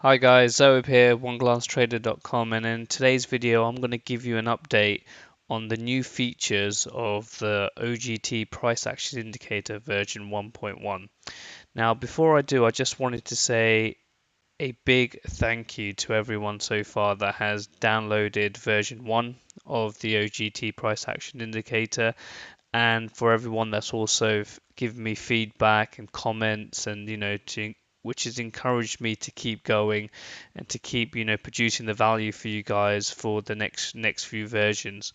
Hi guys, Zoeb here, oneglancetrader.com, and in today's video I'm going to give you an update on the new features of the OGT Price Action Indicator version 1.1. Now before I do, I just wanted to say a big thank you to everyone so far that has downloaded version 1 of the OGT Price Action Indicator, and for everyone that's also given me feedback and comments and which has encouraged me to keep going and to keep producing the value for you guys for the next few versions.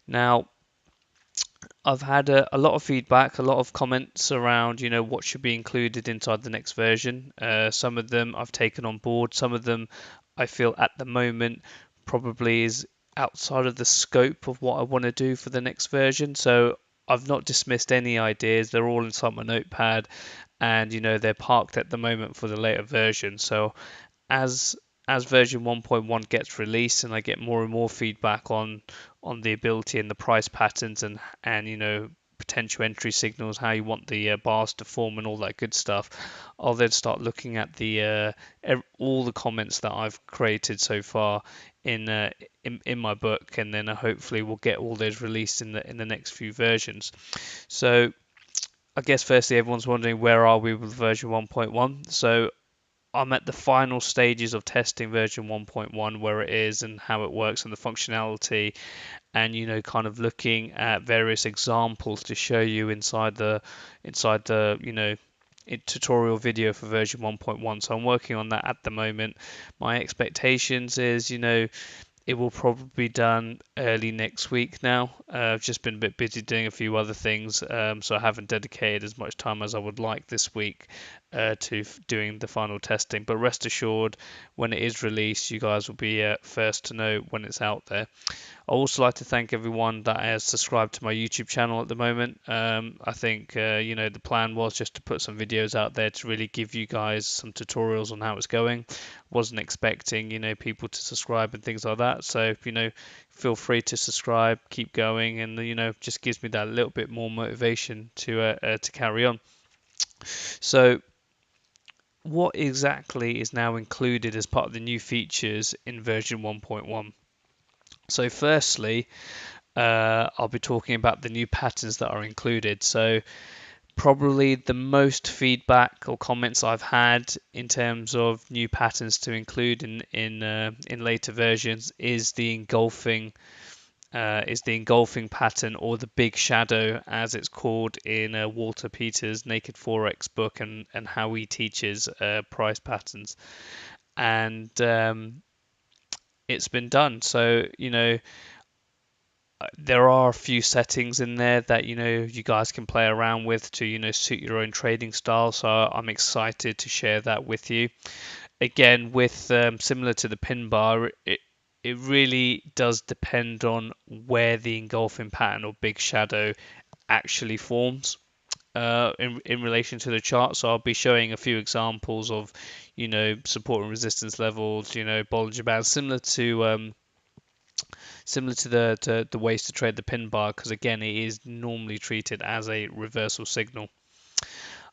Now I've had a lot of feedback, a lot of comments around what should be included inside the next version. Some of them I've taken on board, some of them I feel at the moment probably is outside of the scope of what I want to do for the next version. So I've not dismissed any ideas. They're all inside my notepad, and they're parked at the moment for the later version. So as as version 1.1 gets released and I get more and more feedback on the ability and the price patterns and potential entry signals, how you want the bars to form and all that good stuff, I'll then start looking at the all the comments that I've created so far in in my book, and then hopefully we'll get all those released in the next few versions. So I guess firstly everyone's wondering, where are we with version 1.1? So I'm at the final stages of testing version 1.1, where it is and how it works and the functionality, and kind of looking at various examples to show you inside the tutorial video for version 1.1. So I'm working on that at the moment. My expectations is it will probably be done early next week now. I've just been a bit busy doing a few other things, so I haven't dedicated as much time as I would like this week to doing the final testing. But rest assured, when it is released, you guys will be first to know when it's out there. I also like to thank everyone that has subscribed to my YouTube channel at the moment. I think the plan was just to put some videos out there to really give you guys some tutorials on how it's going. Wasn't expecting people to subscribe and things like that. So feel free to subscribe, keep going, and just gives me that little bit more motivation to carry on. So what exactly is now included as part of the new features in version 1.1? So firstly, I'll be talking about the new patterns that are included. So probably the most feedback or comments I've had in terms of new patterns to include in later versions is the engulfing pattern, or the big shadow as it's called in Walter Peters' Naked Forex book, and how he teaches price patterns. And it's been done. So there are a few settings in there that you guys can play around with to suit your own trading style. So I'm excited to share that with you. Again, with similar to the pin bar, it really does depend on where the engulfing pattern or big shadow actually forms in relation to the chart. So I'll be showing a few examples of support and resistance levels, Bollinger Bands, similar to the ways to trade the pin bar, because again it is normally treated as a reversal signal.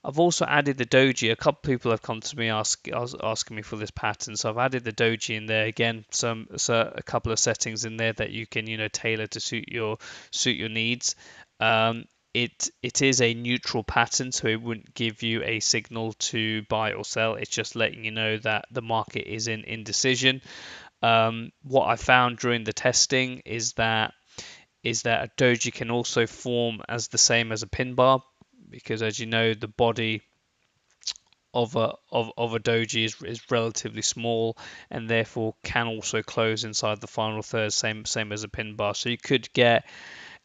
I've also added the doji. A couple of people have come to me asking me for this pattern, so I've added the doji in there. Again, a couple of settings in there that you can tailor to suit your needs. It is a neutral pattern, so it wouldn't give you a signal to buy or sell. It's just letting you know that the market is in indecision. What I found during the testing is that a doji can also form as the same as a pin bar, because as you know, the body of a doji is relatively small, and therefore can also close inside the final third, same as a pin bar. So you could get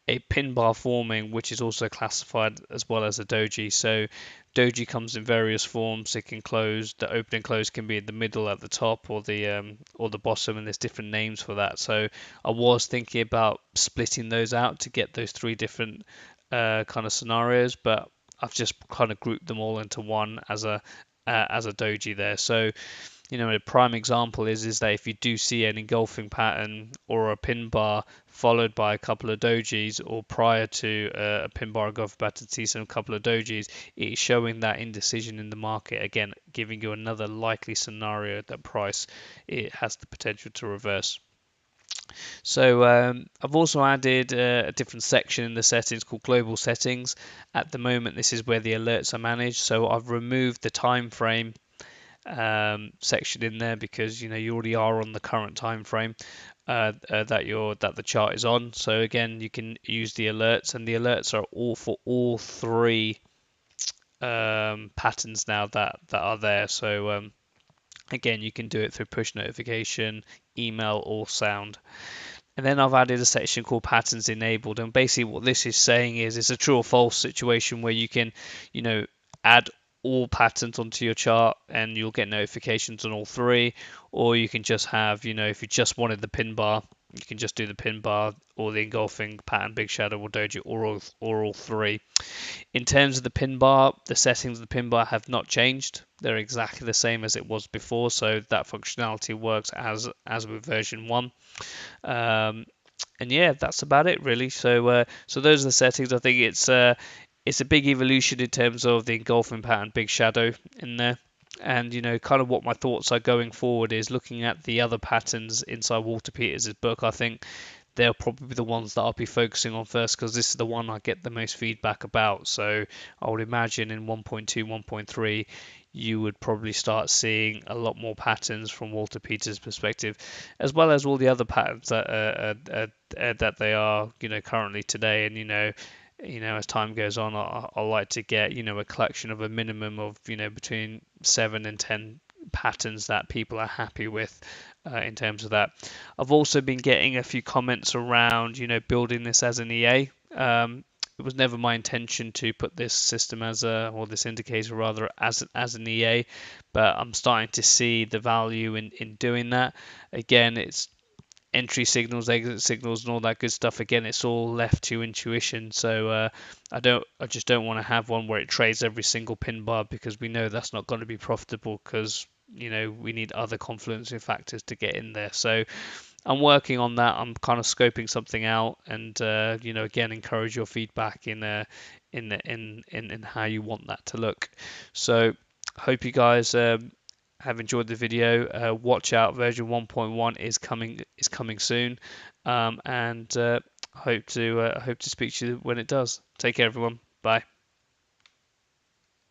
a pin bar forming, which is also classified as well as a doji. So doji comes in various forms. It can close, the open and close can be in the middle, at the top, or the bottom, and there's different names for that. So I was thinking about splitting those out to get those three different kind of scenarios, but I've just kind of grouped them all into one as a doji there. So A prime example is that if you do see an engulfing pattern or a pin bar followed by a couple of dojis, or prior to a pin bar engulfing pattern see some couple of dojis, it is showing that indecision in the market, again giving you another likely scenario that price it has the potential to reverse. So I've also added a different section in the settings called global settings. At the moment, this is where the alerts are managed. So I've removed the time frame section in there because you already are on the current time frame that the chart is on. So again, you can use the alerts, and the alerts are all for all three patterns now that are there. So again, you can do it through push notification, email, or sound. And then I've added a section called patterns enabled, and basically what this is saying is it's a true or false situation where you can, add all patterns onto your chart and you'll get notifications on all three, or you can just have, if you just wanted the pin bar, you can just do the pin bar or the engulfing pattern, big shadow, or doji, or all three. In terms of the pin bar, the settings of the pin bar have not changed. They're exactly the same as it was before, so that functionality works as with version 1. And yeah, that's about it really. So those are the settings. I think it's a big evolution in terms of the engulfing pattern, big shadow in there. And kind of what my thoughts are going forward is looking at the other patterns inside Walter Peters' book. I think they'll probably be the ones that I'll be focusing on first because this is the one I get the most feedback about. So I would imagine in 1.2, 1.3, you would probably start seeing a lot more patterns from Walter Peters' perspective, as well as all the other patterns that they are, currently today. And as time goes on, I like to get a collection of a minimum of between 7 and 10 patterns that people are happy with in terms of that. I've also been getting a few comments around building this as an EA. It was never my intention to put this system or this indicator rather as an EA, but I'm starting to see the value in doing that. Again, it's entry signals, exit signals, and all that good stuff. Again, it's all left to intuition. So I just don't want to have one where it trades every single pin bar, because we know that's not going to be profitable, because we need other confluencing factors to get in there. So I'm working on that. I'm kind of scoping something out, and again, encourage your feedback in how you want that to look. So hope you guys have enjoyed the video. Watch out, version 1.1 is coming soon, and hope to speak to you when it does. Take care, everyone. Bye.